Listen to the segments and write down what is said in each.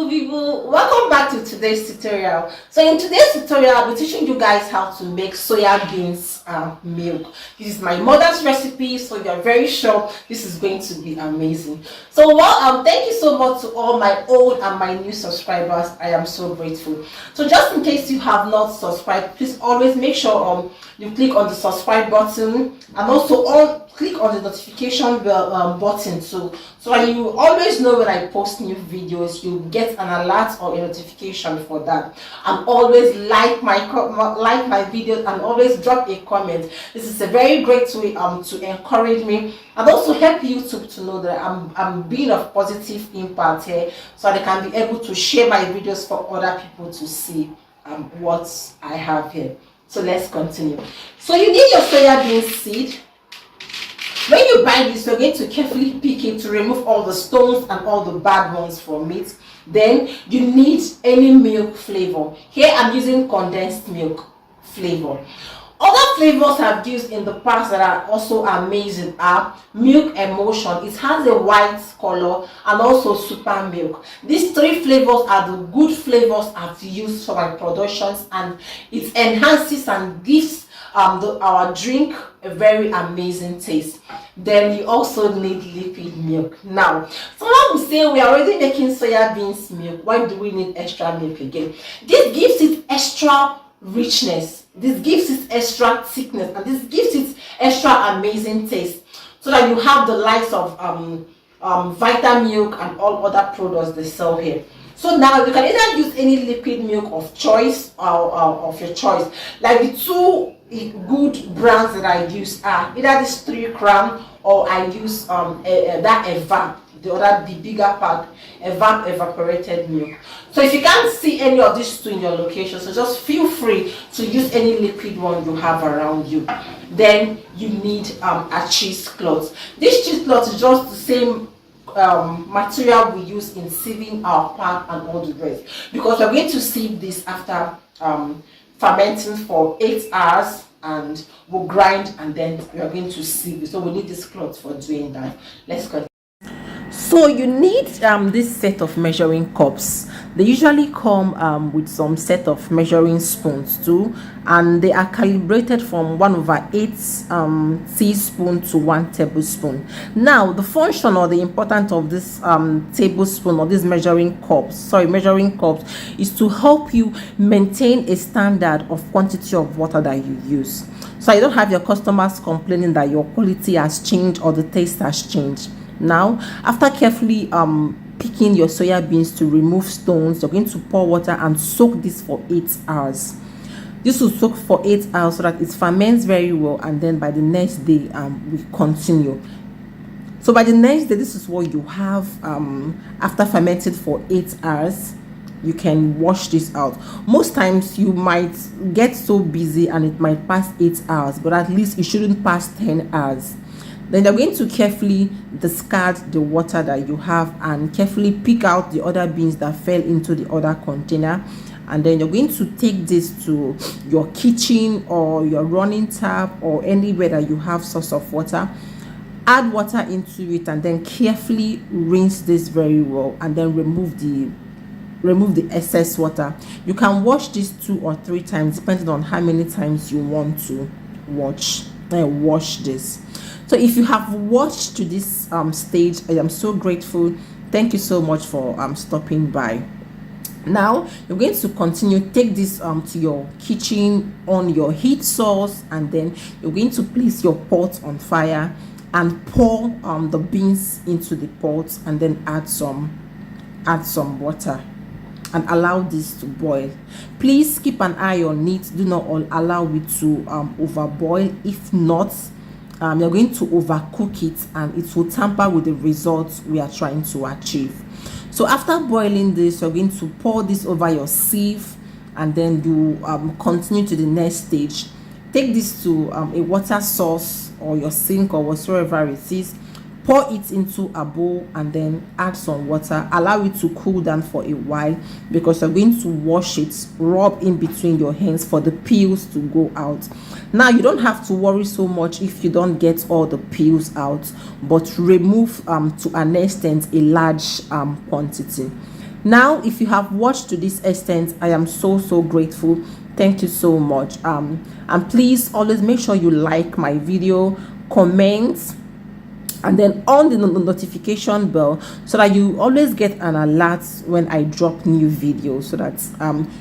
people, welcome back to today's tutorial. So in today's tutorial, I'll be teaching you guys how to make soya beans milk. This is my mother's recipe, so you're very sure this is going to be amazing. So thank you so much to all my old and my new subscribers. I am so grateful. So just in case you have not subscribed, please always make sure you click on the subscribe button, and also click on the notification bell button too, so that you always know when I post new videos. You get an alert or a notification for that. And always like my videos, and always drop a comment. This is a very great way to encourage me, and also help YouTube to know that I'm being of positive impact here, so they can be able to share my videos for other people to see what I have here. So let's continue. So you need your soya bean seed. When you buy this, you're going to carefully pick it to remove all the stones and all the bad ones from it. Then you need any milk flavor. Here I'm using condensed milk flavor. Other flavors I've used in the past that are also amazing are milk emulsion. It has a white color, and also super milk. These three flavors are the good flavors I've used for my productions, and it enhances and gives our drink a very amazing taste. Then you also need liquid milk. Now, someone will say, we are already making soya beans milk, why do we need extra milk again? This gives it extra richness, this gives it extra thickness, and this gives it extra amazing taste, so that you have the likes of Vitamilk and all other products they sell here. So now you can either use any liquid milk of choice or of your choice. Like the two good brands that I use are either this 3 gram, or I use that Evap, the bigger pack, Evap evaporated milk. So if you can't see any of these two in your location, so just feel free to use any liquid one you have around you. Then you need a cheesecloth. This cheesecloth is just the same material we use in sieving our pack and all the rest, because we're going to sieve this after fermenting for 8 hours, and we'll grind, and then we are going to sieve it. So we need this cloth for doing that. Let's continue. So you need this set of measuring cups. They usually come with some set of measuring spoons too, and they are calibrated from 1/8 teaspoon to 1 tablespoon. Now the function or the importance of this tablespoon or these measuring cups is to help you maintain a standard of quantity of water that you use, so you don't have your customers complaining that your quality has changed or the taste has changed. Now, after carefully picking your soya beans to remove stones, you're going to pour water and soak this for 8 hours. This will soak for 8 hours so that it ferments very well, and then by the next day we continue. So by the next day, this is what you have after fermented for 8 hours. You can wash this out. Most times you might get so busy and it might pass 8 hours, but at least it shouldn't pass 10 hours. Then you're going to carefully discard the water that you have and carefully pick out the other beans that fell into the other container. And then you're going to take this to your kitchen or your running tap or anywhere that you have source of water. Add water into it, and then carefully rinse this very well, and then remove the excess water. You can wash this 2 or 3 times depending on how many times you want to wash this. So if you have watched to this stage, I am so grateful. Thank you so much for stopping by. Now you're going to continue. Take this to your kitchen on your heat source, and then you're going to place your pot on fire and pour the beans into the pot, and then add some water and allow this to boil. Please keep an eye on it. Do not allow it to overboil. If not, you're going to overcook it, and it will tamper with the results we are trying to achieve. So after boiling this, you're going to pour this over your sieve, and then you continue to the next stage. Take this to a water source or your sink or whatsoever it is. Pour it into a bowl, and then add some water. Allow it to cool down for a while, because you're going to wash it. Rub in between your hands for the peels to go out. Now you don't have to worry so much if you don't get all the peels out, but remove to an extent a large quantity. Now, if you have watched to this extent, I am so grateful. Thank you so much. And please always make sure you like my video, comment, and then on the notification bell, so that you always get an alert when I drop new videos, so that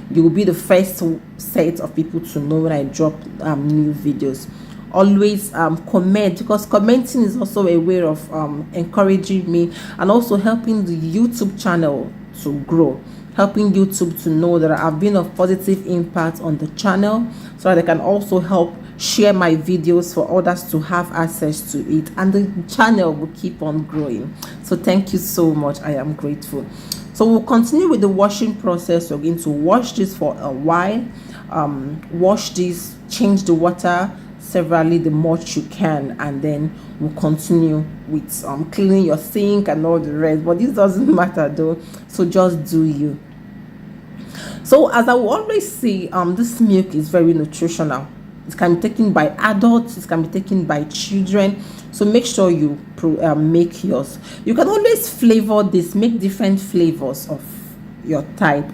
you will be the first set of people to know when I drop new videos. Always comment, because commenting is also a way of encouraging me and also helping the YouTube channel to grow, helping YouTube to know that I've been of positive impact on the channel, so that they can also help share my videos for others to have access to it, and the channel will keep on growing. So thank you so much. I am grateful. So we'll continue with the washing process. We're going to wash this for a while. Wash this, change the water severally the much you can, and then we'll continue with cleaning your sink and all the rest, but this doesn't matter though, so just do you. So as I will always say, this milk is very nutritional. It can be taken by adults, it can be taken by children, so make sure you make yours. You can always flavor this, make different flavors of your type.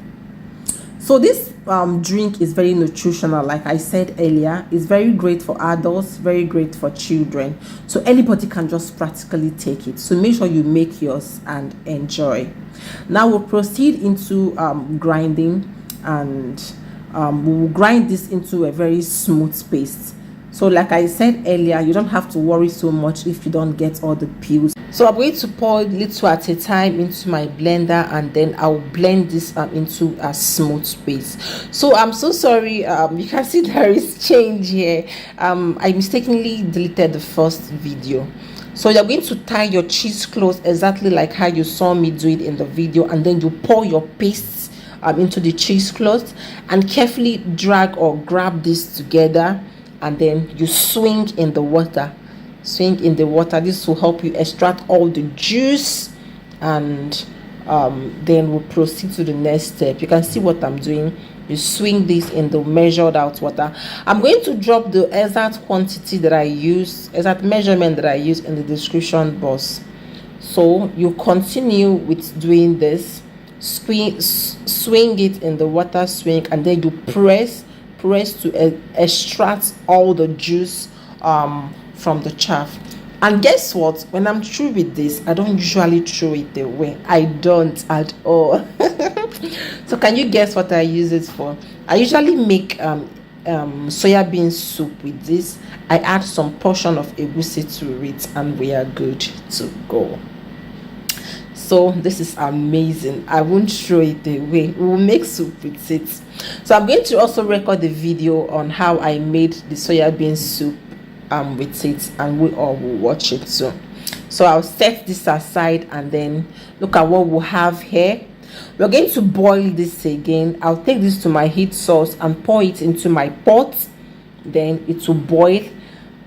So this drink is very nutritional. Like I said earlier, it's very great for adults, very great for children, so anybody can just practically take it. So make sure you make yours and enjoy. Now we'll proceed into grinding, and we will grind this into a very smooth paste. So like I said earlier, you don't have to worry so much if you don't get all the peels. So I'm going to pour little at a time into my blender, and then I'll blend this into a smooth paste. So I'm so sorry, you can see there is change here. I mistakenly deleted the first video. So you're going to tie your cheesecloth exactly like how you saw me do it in the video, and then you pour your paste into the cheesecloth and carefully drag or grab this together, and then you swing in the water. This will help you extract all the juice, and then we'll proceed to the next step. You can see what I'm doing. You swing this in the measured out water. I'm going to drop the exact quantity that I use, exact measurement that I use in the description box. So you continue with doing this. Swing it in the water, swing, and then you press to extract all the juice from the chaff. And guess what, when I'm through with this, I don't usually throw it away. I don't at all. So can you guess what I use it for? I usually make soybean soup with this. I add some portion of egusi to it, and we are good to go. So this is amazing. I won't throw it away. We will make soup with it. So I'm going to also record the video on how I made the soybean soup with it, and we all will watch it too. So I'll set this aside, and then look at what we'll have here. We're going to boil this again. I'll take this to my heat source and pour it into my pot. Then it will boil.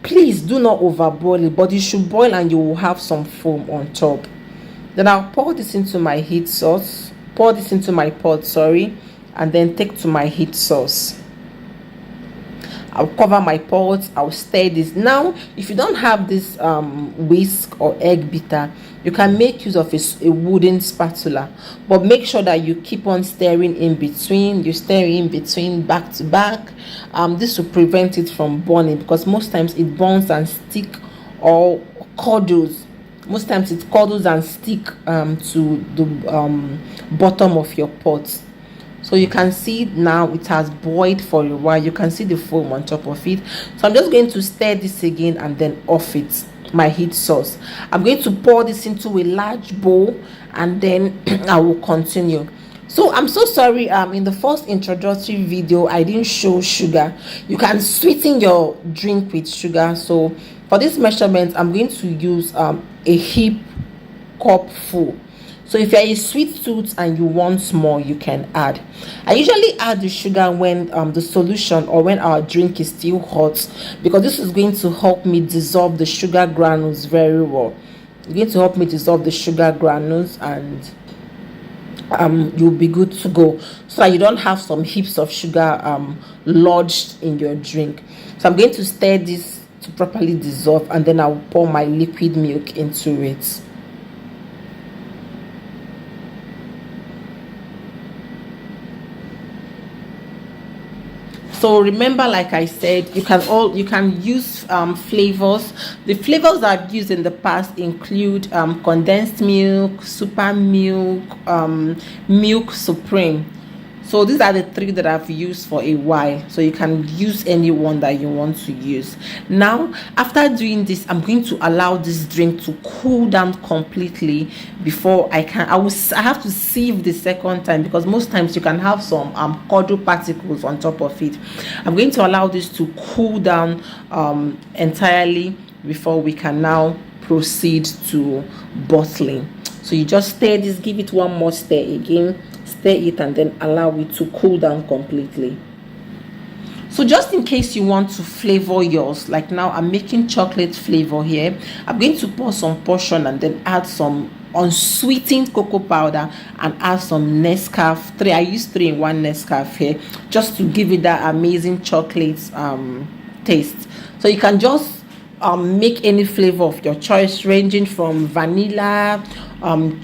Please do not overboil it, but it should boil and you will have some foam on top. Then I'll pour this into my heat source, pour this into my pot, and then take to my heat source. I'll cover my pot. I'll stir this. Now, if you don't have this whisk or egg beater, you can make use of a wooden spatula, but make sure that you keep on stirring in between. You stir in between, back to back. This will prevent it from burning, because most times it burns and stick, or curdles. Most times it curdles and stick to the bottom of your pot. So you can see now it has boiled for a while. You can see the foam on top of it. So I'm just going to stir this again and then off it, my heat source. I'm going to pour this into a large bowl, and then I will continue. So I'm so sorry, in the first introductory video I didn't show sugar. You can sweeten your drink with sugar. So for this measurement, I'm going to use a heap cup full. So if you're a sweet tooth and you want more, you can add. I usually add the sugar when the solution, or when our drink is still hot, because this is going to help me dissolve the sugar granules very well. It's going to help me dissolve the sugar granules, and you'll be good to go, so that you don't have some heaps of sugar lodged in your drink. So I'm going to stir this to properly dissolve, and then I'll pour my liquid milk into it. So remember, like I said, you can use flavors. The flavors I've used in the past include condensed milk, super milk, milk supreme. So these are the three that I've used for a while. So you can use any one that you want to use. Now, after doing this, I'm going to allow this drink to cool down completely before I have to sieve the second time, because most times you can have some cordial particles on top of it. I'm going to allow this to cool down entirely before we can now proceed to bottling. So you just stir this, give it one more stir again, stir it, and then allow it to cool down completely. So just in case you want to flavor yours, like now I'm making chocolate flavor here, I'm going to pour some portion and then add some unsweetened cocoa powder and add some Nescafe. I use 3-in-1 Nescafe here just to give it that amazing chocolate taste. So you can just make any flavor of your choice, ranging from vanilla,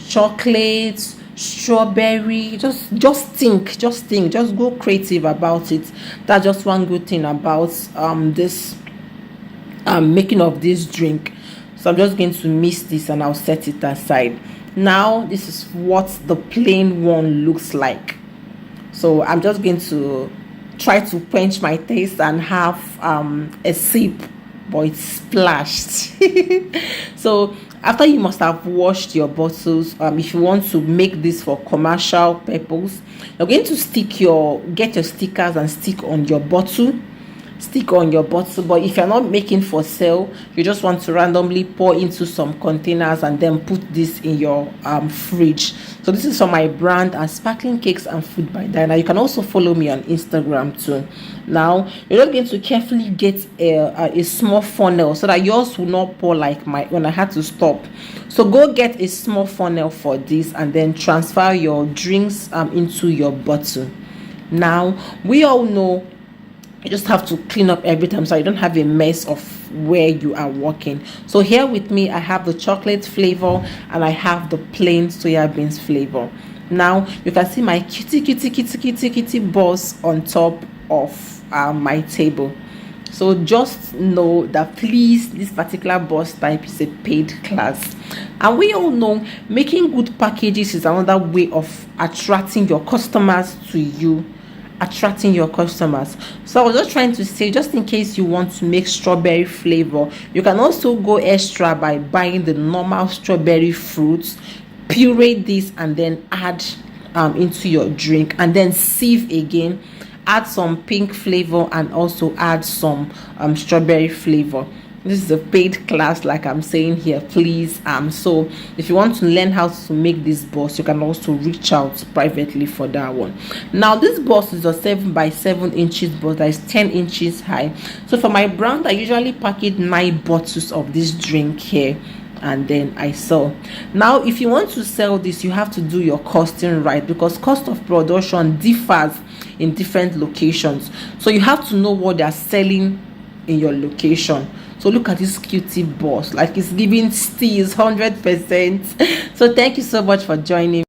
chocolate, strawberry. Just go creative about it. That's just one good thing about this making of this drink. So I'm just going to mix this and I'll set it aside. Now this is what the plain one looks like. So I'm just going to try to quench my taste and have a sip, but it's splashed. So after you must have washed your bottles, if you want to make this for commercial purpose, you're going to get your stickers and stick on your bottle. But if you're not making for sale, you just want to randomly pour into some containers and then put this in your fridge. So this is for my brand Sparkling Cakes and Food by Diana. You can also follow me on Instagram too. Now you're just going to carefully get a small funnel so that yours will not pour like when I had to stop. So go get a small funnel for this and then transfer your drinks into your bottle. Now we all know you just have to clean up every time so you don't have a mess of where you are working. So here with me I have the chocolate flavor and I have the plain soya beans flavor. Now you can see my kitty balls on top of my table. So just know that please, this particular boss type is a paid class, and we all know making good packages is another way of attracting your customers to you. So I was just trying to say, just in case you want to make strawberry flavor, you can also go extra by buying the normal strawberry fruits, puree this and then add into your drink, and then sieve again, add some pink flavor and also add some strawberry flavor. This is a paid class, like I'm saying here, please. So if you want to learn how to make this box, you can also reach out privately for that one. Now this box is a 7x7 inches box that is 10 inches high. So for my brand, I usually package 9 bottles of this drink here and then I sell. Now if you want to sell this, you have to do your costing right, because cost of production differs in different locations. So you have to know what they are selling in your location. So look at this cutie boss, like it's giving steals 100%. So thank you so much for joining.